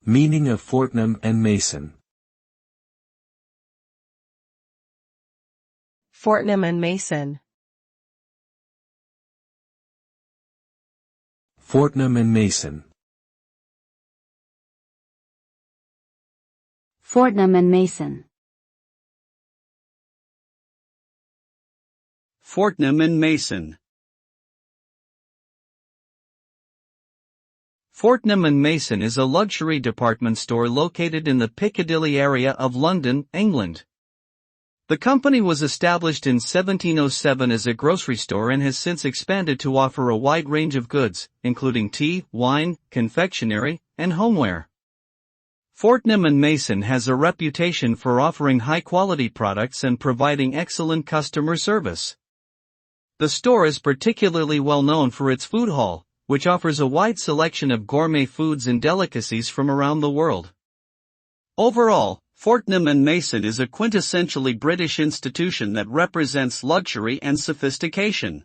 Meaning of Fortnum and Mason. Fortnum and Mason. Fortnum and Mason. Fortnum and Mason. Fortnum and Mason. Fortnum and Mason is a luxury department store located in the Piccadilly area of London, England. The company was established in 1707 as a grocery store and has since expanded to offer a wide range of goods, including tea, wine, confectionery, and homeware. Fortnum and Mason has a reputation for offering high-quality products and providing excellent customer service. The store is particularly well known for its food hall, which offers a wide selection of gourmet foods and delicacies from around the world. Overall, Fortnum and Mason is a quintessentially British institution that represents luxury and sophistication.